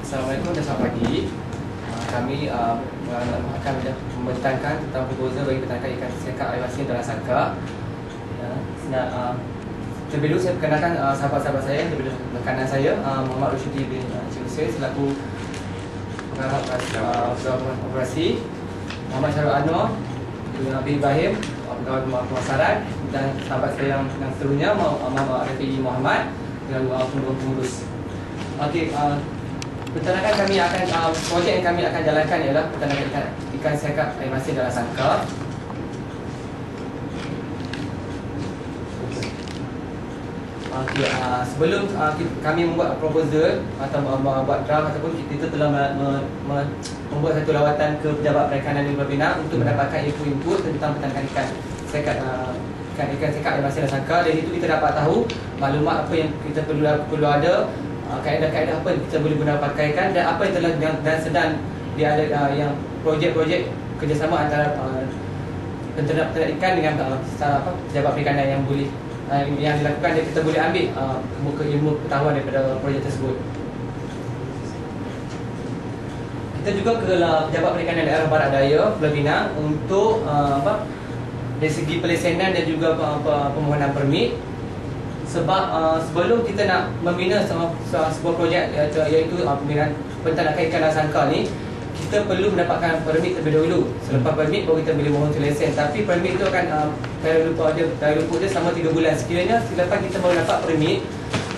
Assalamualaikum dan selamat pagi. Kami akan membentangkan tentang proposal bagi penangkapan ikan sekak air masin dalam sangkar. Terlebih dahulu saya perkenalkan sahabat-sahabat saya. Terlebih dahulu kanan saya Muhammad Rushidi bin Cik selaku pengarah operasi, Muhammad Syarul Anwar bin Ibrahim pegawai pemasaran, dan sahabat saya yang seterusnya Muhammad Rafi'i Muhammad dengan pengurus. Okey, peternakan kami akan projek yang kami akan jalankan ialah peternakan ikan sekak air masin dalam sangkar. Okay, sebelum kami membuat proposal atau membuat draft ataupun kita telah membuat satu lawatan ke Pejabat Perikanan di Pulau Pinang untuk mendapatkan input tentang peternakan ikan sekak air masin dalam sangkar. Dari itu kita dapat tahu maklumat apa yang kita perlu ada, kaedah-kaedah apa yang kita boleh guna pakaikan, dan apa yang telah dan sedang diada yang projek-projek kerjasama antara penternak ikan dengan Pejabat Perikanan yang boleh yang dilakukan, dan kita boleh ambil muka ilmu pengetahuan daripada projek tersebut. Kita juga ke Pejabat Perikanan Daerah Barat Daya Pulau Pinang untuk dari segi pelesenan dan juga permohonan permit. Sebab sebelum kita nak membina sebuah projek iaitu pembinaan peternakan ikan dalam sangkar ni, kita perlu mendapatkan permit terlebih dahulu. Selepas permit baru kita boleh mohon lesen. Tapi permit tu akan daya luput dia selama 3 bulan. Sekiranya selepas kita baru dapat permit,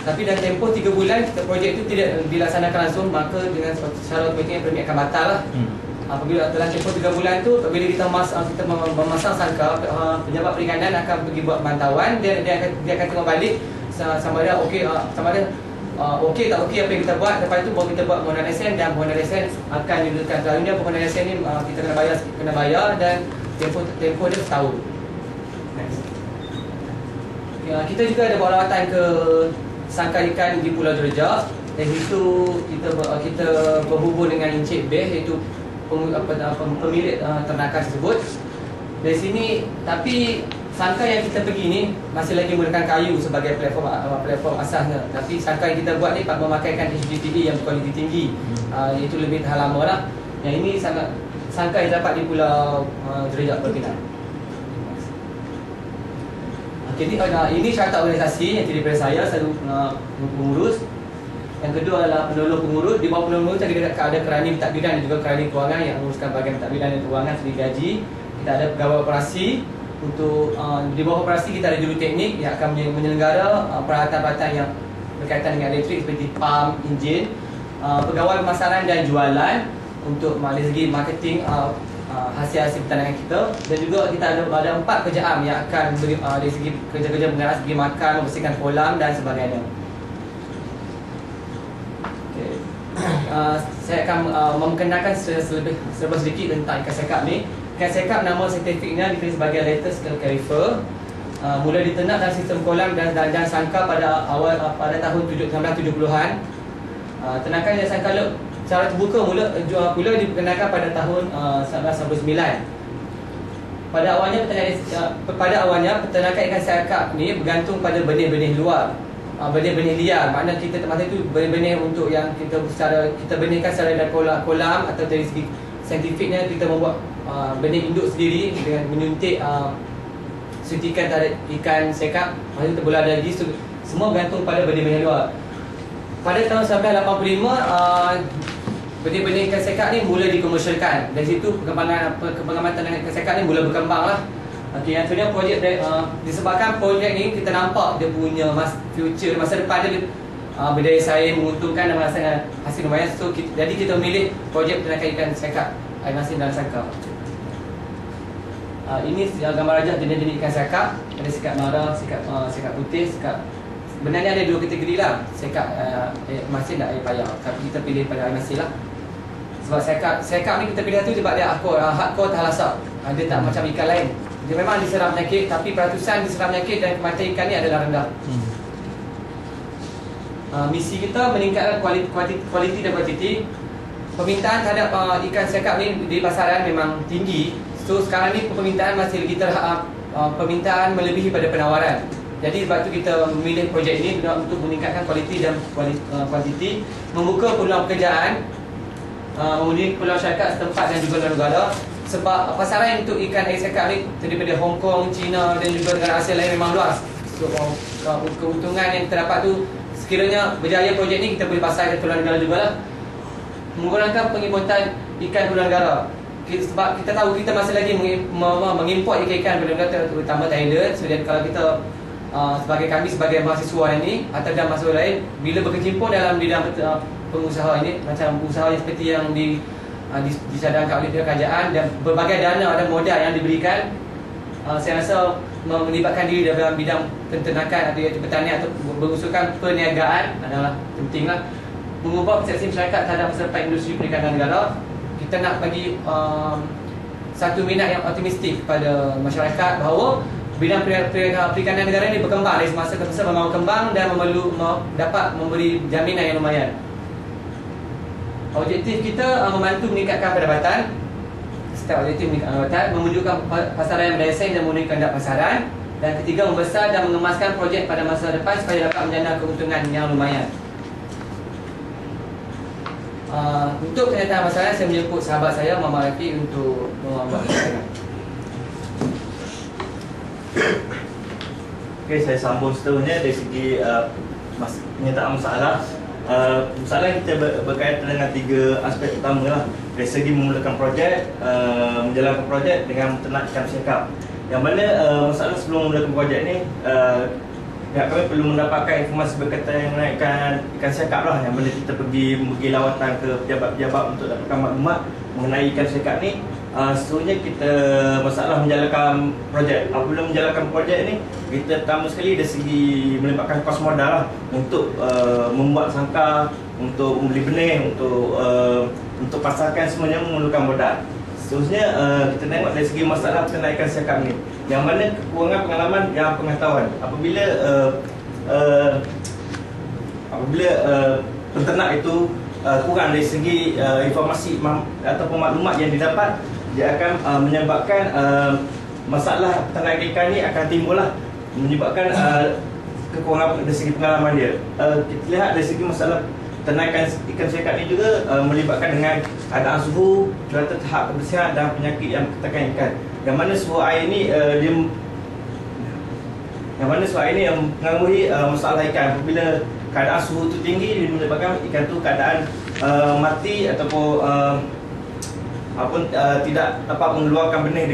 tapi dalam tempoh 3 bulan projek itu tidak dilaksanakan langsung, maka dengan secara automatik permit akan batal lah. Apabila dalam tempoh 3 bulan tu, apabila kita memasang sangkar, Pejabat Perikanan akan pergi buat pemantauan. Dia akan tengok balik sama ada okey, okey tak okey apa yang kita buat. Lepas itu baru kita buat permohonan lesen, dan permohonan lesen akan dilakukan. Selalunya permohonan lesen ni kita kena bayar dan tempoh dia setahun. Next. Kita juga ada buat lawatan ke sangkar ikan di Pulau Jerejak. Dari situ kita berhubung dengan Encik Beh, iaitu pemilik ternakan tersebut. Dari sini, tapi sangkar yang kita pergi ni masih lagi menggunakan kayu sebagai platform asasnya. Tapi sangkar yang kita buat ni memakaikan HDPE yang berkualiti tinggi, iaitu lebih tahan lama lah. Yang ini sangat sangkar yang dapat di Pulau Jerejak Pulau Pinang. Jadi ini syaratan organisasi yang terdiri daripada saya selalu pengurus. Yang kedua adalah penolong pengurus. Di bawah penolong pengurus kita ada kerani pentadbiran dan juga kerani kewangan yang menguruskan bahagian pentadbiran dan kewangan sendiri gaji. Kita ada pegawai operasi. Untuk di bawah operasi kita ada juruteknik yang akan menyelenggara peralatan-peralatan yang berkaitan dengan elektrik seperti pump, enjin, pegawai pemasaran dan jualan untuk dari segi marketing hasil-hasil peternakan kita. Dan juga kita ada 4 kerjaan yang akan dari segi kerja-kerja mengarah segi makan, membersihkan kolam dan sebagainya. Saya akan memperkenalkan serba sedikit tentang ikan sekak ni. Ikan sekak nama saintifiknya ditulis sebagai Lattus carifer. Mula diternak dalam sistem kolam dan sangkar pada tahun 1970-an. Ternakan yang sangkar secara terbuka mula diperkenalkan pada tahun 1999. Pada awalnya peternakan ikan sekak ni bergantung pada benih-benih luar. Benih-benih liar, makna kita masa itu benih-benih untuk yang kita benihkan secara dari kolam, atau dari segi saintifiknya kita membuat benih induk sendiri dengan menyuntik suntikan terhadap ikan sekak. Masa itu terbelah ada lagi, semua bergantung pada benih-benih luar. Pada tahun 1985 benih-benih ikan sekak ni mula dikomersialkan. Dari situ perkembangan ternakan ikan sekak ni mula berkembang lah. Okey, yang sebenarnya projek disebabkan projek ni kita nampak dia punya future masa depan dia berdaya saing, menguntungkan dan merasakan hasil lumayan. So jadi kita memilih projek peternakan ikan sekak air masin dalam sangkar. Ini gambar rajah jenis-jenis ikan sekak. Ada sekak merah, sekak putih, sekak. Sebenarnya ada 2 kategori lah, sekak air masin dan air payau. Tapi kita pilih pada air masin lah. Sebab sekak ni kita pilih tu sebab dia hardcore tahan lasak. Dia tak macam ikan lain. Dia memang diserang penyakit, tapi peratusan diserang penyakit dan kematian ikan ni adalah rendah. Misi kita meningkatkan kualiti dan kuantiti. Permintaan terhadap ikan sekak ni di pasaran memang tinggi. So sekarang ni permintaan masih lagi permintaan melebihi pada penawaran. Jadi sebab tu kita memilih projek ini untuk meningkatkan kualiti dan kuantiti, membuka peluang pekerjaan, mengundi peluang syarikat setempat dan juga luar negara. Sebab pasaran untuk ikan air cekap ni daripada Hong Kong, China dan juga negara Asia lain memang luas. So, keuntungan yang kita dapat tu, sekiranya berjaya projek ni, kita boleh pasarkan ke luar negara juga lah. Mengurangkan pengimportan ikan ke luar negara. Sebab kita tahu kita masih lagi mengimport ikan-ikan daripada negara terutama Thailand. So, jadi kalau kita sebagai kami sebagai mahasiswa ini atau dalam mahasiswa lain, bila berkecimpung dalam bidang pengusaha ini, macam usaha yang seperti yang disadangkan oleh pihak kerajaan dan berbagai dana dan modal yang diberikan, saya rasa melibatkan diri dalam bidang penternakan atau iaitu pertanian atau berusulkan perniagaan adalah pentinglah. Mengubah persepsi masyarakat terhadap peserta industri perikanan negara, kita nak bagi satu minat yang optimistik kepada masyarakat bahawa bidang perikanan negara ini berkembang dari semasa ke masa, memang berkembang dan dapat memberi jaminan yang lumayan. Objektif kita membantu meningkatkan pendapatan. Setiap objektif meningkatkan pendapatan, mewujudkan pasaran yang berdaya saing dan memenuhi kehendak pasaran. Dan ketiga, membesar dan mengemaskan projek pada masa depan supaya dapat menjana keuntungan yang lumayan. Untuk kenyataan pasaran, saya menjemput sahabat saya, Muhammad Rafiq, untuk membuat pasaran. Okey, saya sambung seterusnya dari segi penyataan masalah. Masalah yang kita berkaitan dengan 3 aspek utama lah. Dari segi memulakan projek, menjalankan projek dengan ternak ikan cekap. Yang mana masalah sebelum memulakan projek ni, pihak kami perlu mendapatkan informasi berkaitan dengan ikan cekap lah. Yang mana kita pergi lawatan ke pejabat-pejabat untuk dapatkan maklumat mengenai ikan cekap ni. Seterusnya kita masalah menjalankan projek. Apabila menjalankan projek ni, kita pertama sekali dari segi melibatkan kos modal lah, untuk membuat sangkar, untuk membeli benih, untuk pasarkan, semuanya memerlukan modal. Seterusnya kita tengok dari segi masalah berkenaan ikan cekap ni, yang mana kekurangan pengalaman dan pengetahuan. Apabila penternak itu kurang dari segi informasi ataupun maklumat yang didapat, dia akan menyebabkan masalah peternakan ikan ni akan timbul lah, menyebabkan kekurangan dari segi pengalaman dia. Kita lihat dari segi masalah peternakan ikan cekap ni juga melibatkan dengan keadaan suhu, cuaca, tahap kebersihan dan penyakit yang berkaitan ikan. Yang mana suhu air ni yang mengaruhi masalah ikan. Apabila keadaan suhu tu tinggi, dia menyebabkan ikan tu keadaan mati ataupun tidak dapat mengeluarkan benih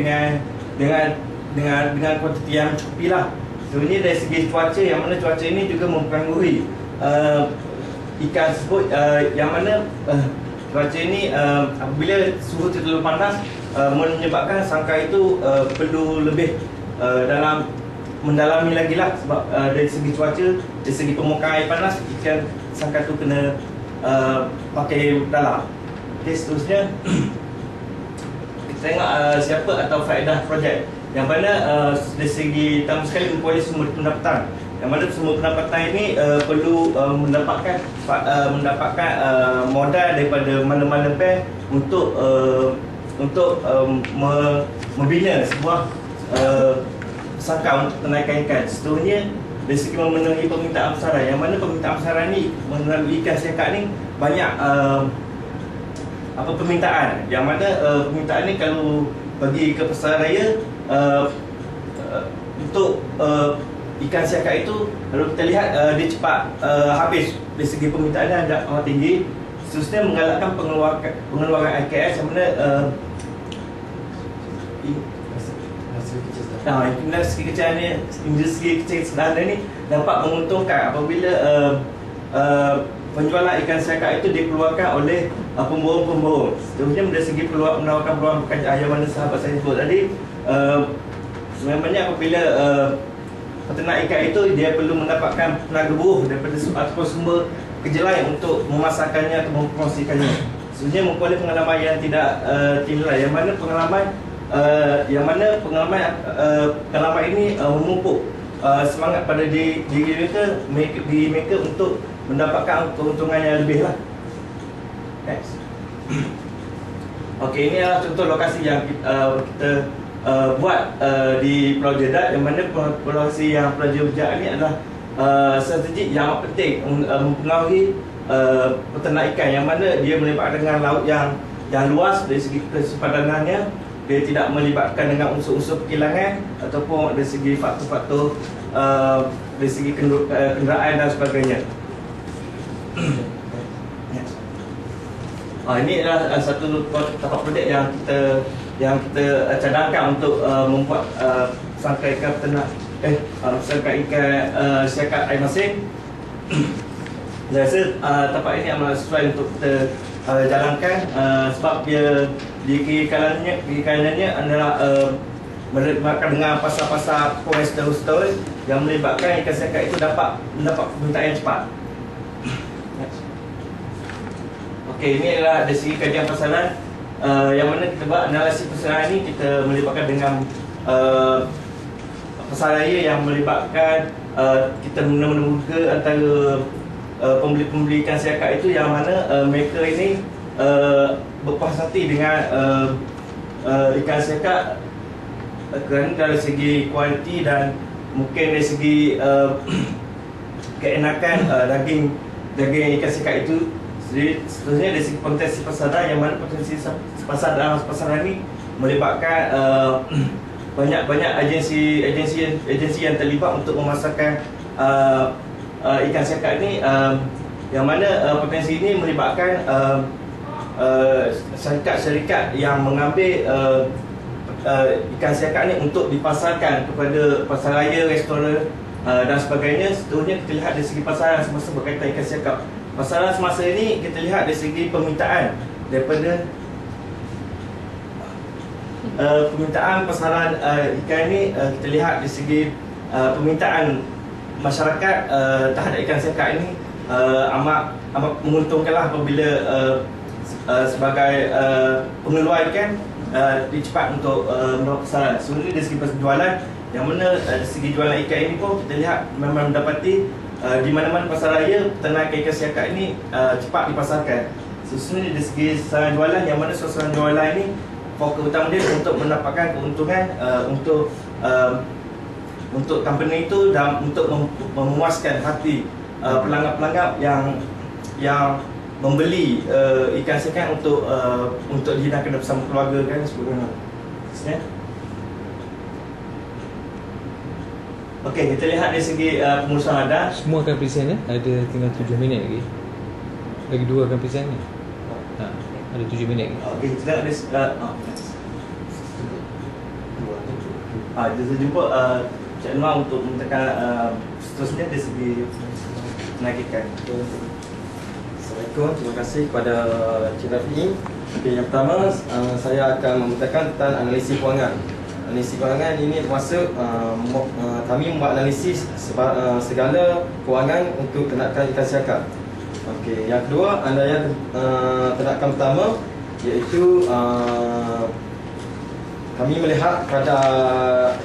dengan kuantiti yang cukup lah. So ini dari segi cuaca, yang mana cuaca ini juga mempengaruhi ikan tersebut, yang mana cuaca ini apabila suhu terlalu panas menyebabkan sangkar itu perlu lebih mendalami lagi lah. Sebab dari segi cuaca, dari segi permukaan air panas, ikan sangkar tu kena pakai dalam. Okay, seterusnya kita tengok siapa atau faedah projek. Yang mana dari segi pertama sekali mempunyai sumber pendapatan. Yang mana sumber pendapatan ini perlu mendapatkan modal daripada mana-mana bank untuk membina sebuah sangkar untuk penaikan ikan. Seterusnya dari segi memenuhi permintaan pasaran, yang mana permintaan pasaran ni melalui ikan cekap ni banyak permintaan. Yang mana permintaan ni kalau bagi ke pasaran raya untuk ikan cekap itu, kalau kita lihat dia cepat habis dari segi permintaan yang amat tinggi. Seterusnya menggalakkan pengeluaran IKS, yang mana industri kecil ni, industri kecil sederhana ni dapat menguntungkan apabila penjualan ikan cekap itu dikeluarkan oleh pemborong-pemborong. Seterusnya dari segi menawarkan peluang pekerjaan, yang mana sahabat saya sebut tadi, sebenarnya apabila peternak ikan itu, dia perlu mendapatkan tenaga buruh daripada sumber kerja lain untuk memasarkannya atau mempromosikannya. Sebenarnya mempunyai pengalaman yang tidak ternilai, pengalaman ini memupuk semangat pada diri mereka untuk mendapatkan keuntungan yang lebih lah. Next. Okey, ini adalah contoh lokasi yang kita buat di Pulau Jeddah, yang mana populasi yang Pulau Jeddah ni adalah strategik yang amat penting mempengaruhi peternak ikan, yang mana dia melibatkan dengan laut yang luas dari segi kesepadanannya. Dia tidak melibatkan dengan unsur-unsur perkilangan ataupun dari segi faktor-faktor dari segi kenderaan dan sebagainya. Ini adalah satu tapak projek yang kita cadangkan untuk membuat sangkai ikan peternak sangkai ikan siakat air masin. Saya rasa tapak ini amat sesuai untuk kita jalankan sebab dia di kiri kanannya adalah melibatkan dengan pasar-pasar store yang melibatkan ikan siakat itu dapat mendapat permintaan yang cepat. Okey, ini adalah dari segi kajian pasaran yang mana kita buat analisis pasaran ini, kita melibatkan dengan pasaraya yang melibatkan kita menemukan antara pembeli-pembeli ikan siakat itu, yang mana mereka ini berpuas hati dengan ikan siakat kerana dari segi kualiti dan mungkin dari segi keenakan daging ikan siakat itu. Jadi seterusnya dari segi potensi pasaran, yang mana potensi pasar dalam pasaran ini melibatkan banyak agensi yang terlibat untuk memasarkan ikan siakat ini, yang mana potensi ini melibatkan syarikat-syarikat yang mengambil ikan siakat ini untuk dipasarkan kepada pasaraya, restoran dan sebagainya. Seterusnya kita lihat dari segi pasaran semasa berkaitan ikan siakat. Pasaran semasa ini kita lihat dari segi permintaan daripada permintaan pasaran ikan ini, kita lihat dari segi permintaan masyarakat terhadap ikan siakat ini amat menguntungkanlah apabila sebagai pengeluar ikan dia cepat untuk mendapat pasaran. Sebenarnya dari segi penjualan, yang mana dari segi jualan ikan ini pun kita lihat memang mendapati di mana-mana pasaraya peternak ikan siakat ini cepat dipasarkan. Sebenarnya dari segi sasaran jualan, yang mana sasaran jualan ini fokus utama dia untuk mendapatkan keuntungan untuk company itu dan untuk memuaskan hati pelanggan-pelanggan yang membeli ikan siakat untuk dihidangkan bersama keluarga kan sebagainya. Okey, kita lihat dari segi pengurusan ladang. Semua akan present ada tinggal 7 minit lagi. Lagi 2 akan present ni. Ada 7 minit lagi. Okey, kita lihat kita jumpa Cik Noor untuk menentukan seterusnya dari segi penagihan. Assalamualaikum, terima kasih kepada Cik Rafi. Okay, yang pertama saya akan memberikan tentang analisis kewangan. Analisis kewangan ini termasuk kami membuat analisis segala kewangan untuk ternakan ikan siakat. Okey, yang kedua adalah ternakan pertama, iaitu kami melihat kadar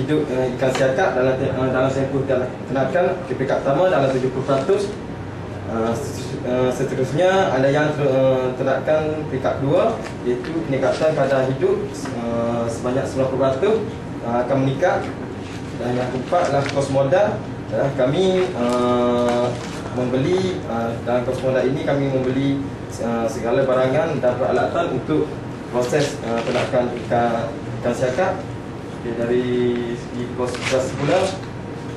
hidup ikan siakat dalam sampel ternakan. Peringkat pertama dalam 70%. Seterusnya ada yang ternakan peringkat 2, iaitu peningkatan kadar hidup sebanyak 90% akan meningkat. Dan yang keempat adalah kos modal. Kami membeli dalam kos modal ini kami membeli segala barangan dan peralatan untuk proses ternakan ikan siakat. Dari segi kos semula,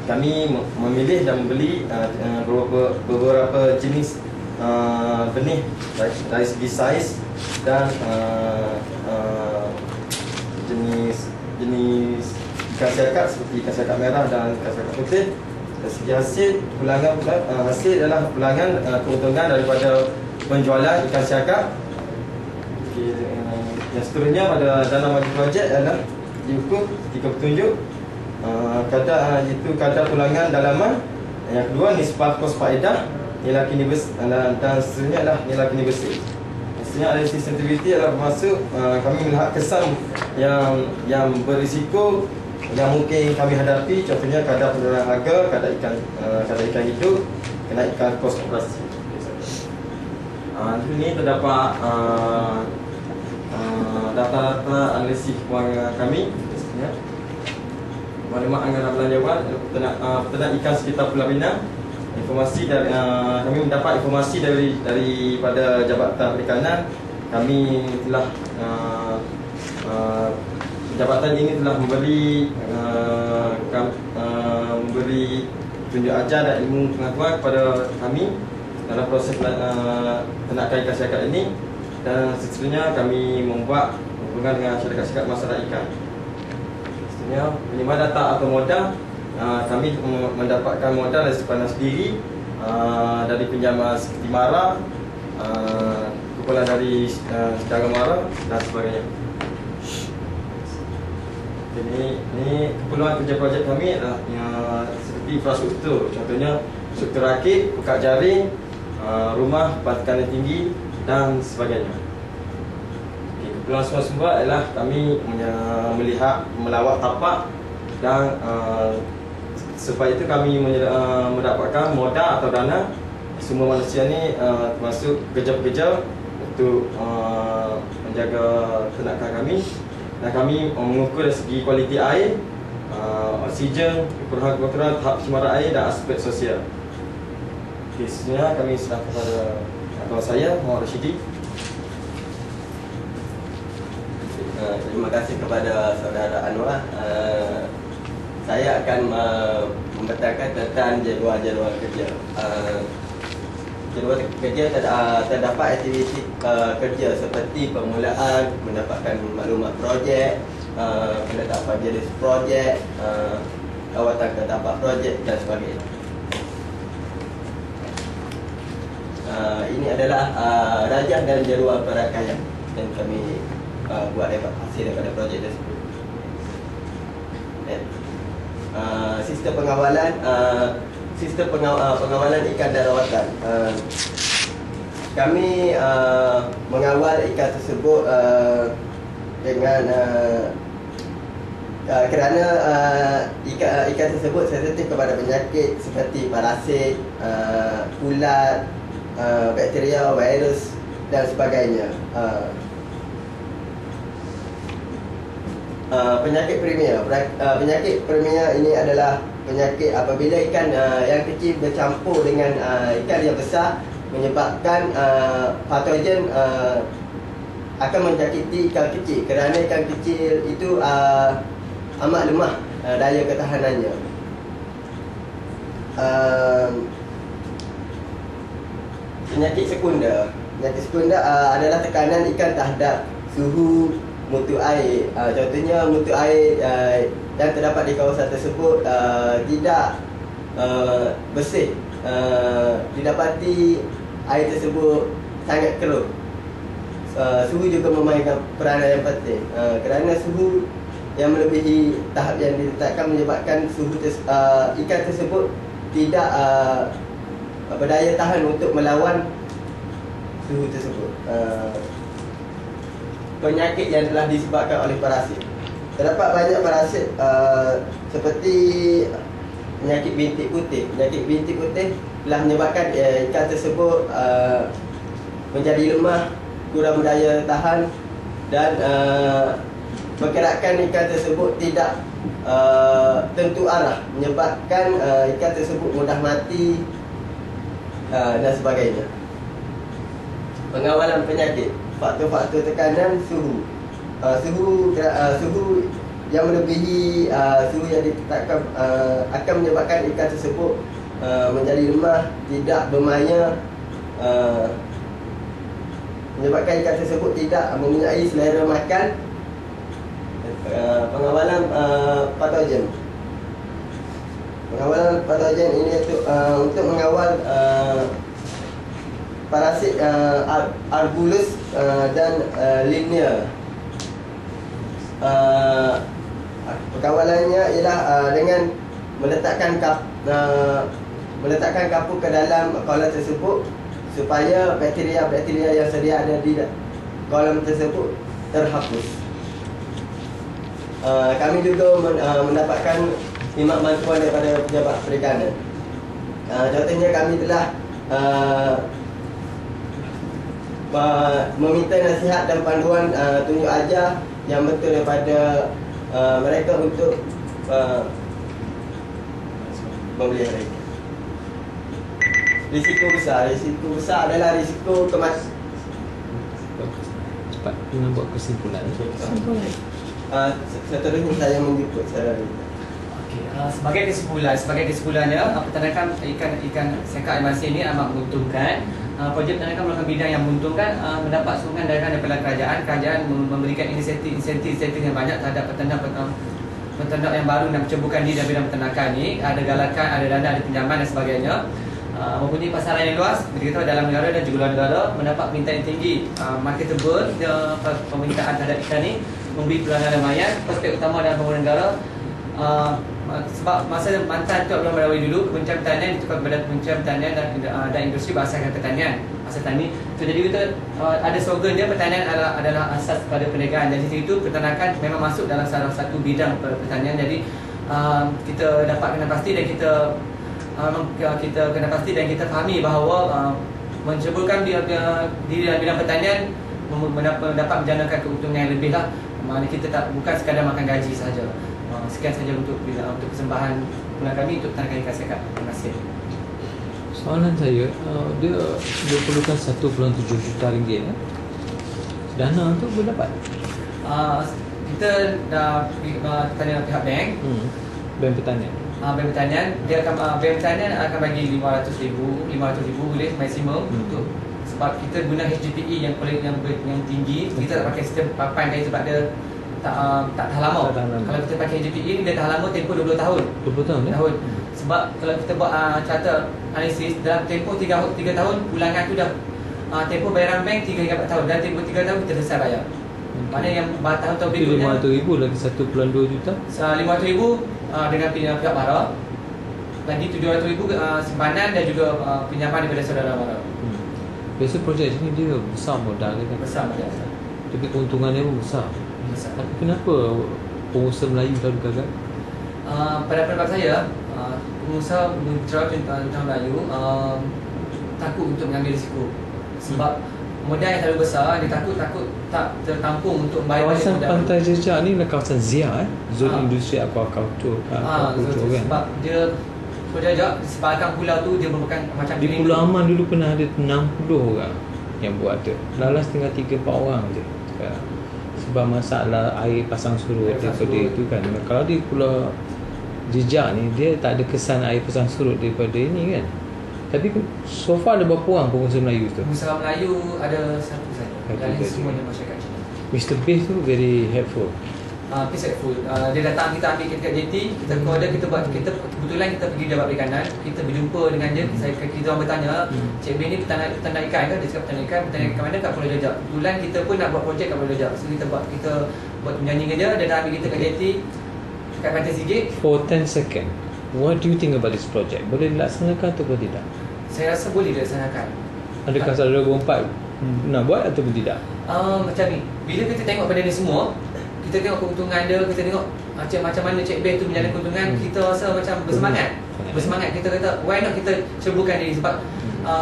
kami memilih dan membeli beberapa jenis benih dari segi saiz dan jenis ikan siakat seperti ikan siakat merah dan ikan siakat putih. Dari segi hasil, hasil adalah pulangan keuntungan daripada penjualan ikan siakat. Yang seterusnya pada dalam bagi projek adalah diukur ketika petunjuk kadar pulangan dalaman. Yang kedua nisbah kos faedah, nilai kini bersih, dan seterusnya adalah nilai kini bersih. Maksudnya analisis sensitivity adalah bermaksud kami melihat kesan yang berisiko yang mungkin kami hadapi, contohnya kadar penurunan harga, kadar ikan hidup, kenaikan kos operasi. Ini terdapat data-data analisis kewangan kami, ya. Maklumat anggaran belanjawan peternak ikan sekitar Pulau Pinang. Informasi dari kami mendapat informasi daripada Jabatan Perikanan. Kami telah jabatan ini telah memberi tunjuk ajar dan ilmu pengetahuan kepada kami dalam proses ternakan ikan syarikat ini, dan seterusnya kami membuat hubungan dengan syarikat-syarikat masyarakat ikan. Seterusnya penyimpanan data atau modal, kami mendapatkan modal dari sepanjang sendiri dari pinjaman seperti MARA, kumpulan dari Sedara MARA dan sebagainya. Jadi ini keperluan kerja projek kami adalah seperti infrastruktur, contohnya struktur rakit, buka jaring, rumah tekanan tinggi dan sebagainya. Keperluan sumber adalah kami melihat melawat tapak, dan sebab itu kami mendapatkan modal atau dana semua manusia ni, termasuk kerja-kerja untuk menjaga ternakan kami. Dan kami mengukur dari segi kualiti air, oksigen, kebutuhan tahap pencemaran air dan aspek sosial. Okay, sebenarnya kami serahkan kepada kawan saya, Muhammad Rashidi. Terima kasih kepada Saudara Anwar. Saya akan membetulkan tentang jadual-jadual kerja. Jadual kerja terdapat aktiviti kerja seperti permulaan, mendapatkan maklumat projek, penetapan jenis projek, lawatan ke tapak projek dan sebagainya. Ini adalah rajah dan jadual perakaian yang kami buat hasil daripada projek tersebut. Sistem pengawalan, pengawalan ikan dan rawatan. Kami mengawal ikan tersebut dengan kerana ikan tersebut sensitif kepada penyakit seperti parasit, ulat, bakteria, virus dan sebagainya. Penyakit premier. Penyakit premier ini adalah penyakit apabila ikan yang kecil bercampur dengan ikan yang besar, menyebabkan patogen akan menjangkiti ikan kecil, kerana ikan kecil itu amat lemah daya ketahanannya. Penyakit sekunder. Penyakit sekunder adalah tekanan ikan terhadap suhu mutu air. Contohnya mutu air yang terdapat di kawasan tersebut tidak bersih, didapati air tersebut sangat keruh. Suhu juga memainkan peranan yang penting, kerana suhu yang melebihi tahap yang ditetapkan menyebabkan suhu ikan tersebut tidak berdaya tahan untuk melawan suhu tersebut. Penyakit yang telah disebabkan oleh parasit. Terdapat banyak parasit seperti penyakit bintik putih. Penyakit bintik putih telah menyebabkan ikan tersebut menjadi lemah, kurang berdaya tahan, dan pergerakan ikan tersebut tidak tentu arah, menyebabkan ikan tersebut mudah mati dan sebagainya. Pengawalan penyakit. Faktor-faktor tekanan suhu. Suhu yang melebihi suhu yang ditetapkan akan menyebabkan ikan tersebut menjadi lemah, tidak bermaya, menyebabkan ikan tersebut tidak mempunyai selera makan. Pengawalan patogen. Pengawalan patogen ini untuk mengawal parasit Arbutus dan Linear. Pengawalannya ialah dengan meletakkan kapur ke dalam kolam tersebut supaya bakteria-bakteria yang sedia ada di kolam tersebut terhapus. Kami juga mendapatkan khidmat bantuan daripada pejabat perikanan. Contohnya kami telah meminta nasihat dan panduan tunjuk ajar yang betul daripada mereka untuk memelihara ikan. Risiko besar adalah risiko kematian. Cepat dengan buat kesimpulan. Seterusnya saya menjemput saudara. Okey, sebagai kesimpulannya, peternakan ikan sekak air masin ini amat menguntungkan. Projek peternakan merupakan bidang yang menguntungkan, mendapat sokongan daripada kerajaan. Kerajaan memberikan insentif yang banyak terhadap peternak yang baru dan menceburkan diri dalam bidang peternakan ini. Ada galakan, ada dana, ada pinjaman dan sebagainya. Mempunyai pasaran yang luas, begitu dalam negara dan juga luar negara, mendapat permintaan yang tinggi, marketable permintaan terhadap ikan ini, memberi peluang lumayan. Prospek utama dalam pembangunan negara, sebab masa mantan Tuan Abdul Madawi dulu, Kementerian Pertanian ditukar kepada Kementerian Pertanian dan Industri Berasaskan Pertanian, asas tani. So, jadi kita ada slogan dia, pertanian adalah asas pada perniagaan. Jadi situ peternakan memang masuk dalam salah satu bidang pertanian. Jadi kita dapat kena pasti dan kita fahami bahawa menceburkan diri dalam bidang pertanian mendapat menjanakan keuntungan yang lebih lah. Maknanya kita bukan sekadar makan gaji sahaja. Sekian saja untuk persembahan kami untuk peternakan ikan sekak. Terima kasih. Soalan saya, dia perlukan 1.7 juta ringgit. Dana tu boleh dapat? Kita dah tanya pihak bank. Bank Pertanian. Bank Pertanian, Bank Pertanian akan bagi 500,000 boleh maksimum untuk, sebab kita guna HDPE yang tinggi. Kita tak pakai sistem papan dia sebab dia tak tahan lama. Kalau kita pakai HDPE dia tahan lama tempoh 20 tahun. 20 tahun ya? Sebab kalau kita buat charter analisis dalam tempoh 3 tahun, ulangan tu dah tempoh bayaran bank 3 hingga 4 tahun, dan tempoh 3 tahun kita selesai bayar. Mana yang tahun-tahun berikutnya 500,000 lagi 1.2 juta. 500,000 dengan pihak Bara, lagi 700,000 simpanan dan juga pinjaman daripada saudara Bara. Biasa projek ni dia besar modal dia kan? Besar modal. Tapi keuntungannya pun besar. Tapi kenapa pengusaha Melayu selalu gagal? Pada pendapat saya, pengusaha tentang Melayu takut untuk mengambil risiko. Sebab modal yang terlalu besar, dia takut tak tertampung untuk membayar balik kawasan modal. Pantai Jejak ni adalah kawasan ZIA zon industri aquaculture kan. Sebab dia Jejak sebarkan pulau tu dia merupakan macam Di Pulau Aman dulu pernah ada 60 orang yang buat tu. Lalas tinggal 3-4 orang je sekarang. Sebab masalah air pasang surut daripada itu kan. Kalau di Pulau Jejak ni dia tak ada kesan air pasang surut daripada ini kan. Tapi so far ada berapa orang pengusaha Melayu tu? Pengusaha Melayu ada satu saja. Lain semuanya masyarakat Cina. Mr. Base tu very helpful. Peaceful. Dia datang, kita ambil kat JT, kita call dia, kita kebetulan kita pergi Jabatan Perikanan, kita berjumpa dengan dia. Kita orang bertanya, Cik B ni peternak ikan ke? Dia cakap peternak ikan mana kat Pulau Jejak. Kebetulan kita pun nak buat projek kat Pulau Jejak. So kita buat menyanyi dengan dia dah ambil kita kat JT kat Pantai Sigit. For 10 second, what do you think about this project? Boleh dilaksanakan ataupun tidak? Saya rasa boleh dilaksanakan. Adakah saudara berempat nak buat ataupun tidak? Macam ni, bila kita tengok benda ni semua, kita tengok keuntungan dia, kita tengok macam mana Cik Ben tu menjalankan keuntungan, kita rasa macam bersemangat. Kita kata why not kita ceburkan diri, sebab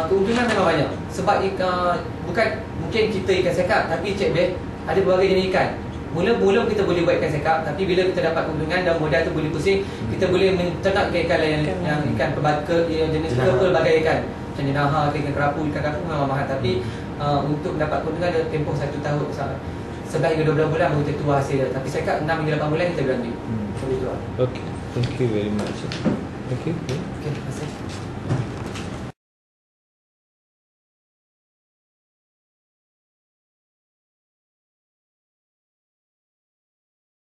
keuntungan memang banyak. Sebab bukan mungkin kita ikan sekak, tapi Cik Ben ada berbagai jenis ikan. Mula kita boleh buat ikan sekak, tapi bila kita dapat keuntungan dan modal tu boleh pusing, kita boleh menternak ikan lain yang ikan perbaka, jenis pelbagai ikan. Macam jenaha, ikan kerapu memang mahal, tapi untuk mendapat keuntungan dia tempoh 1 tahun 11 hingga 12 bulan baru kita tuah hasil dia. Tapi sekak 6 hingga 8 bulan kita boleh ambil. Macam itu lah. Okay, thank you very much. Thank you. Okay, terima kasih.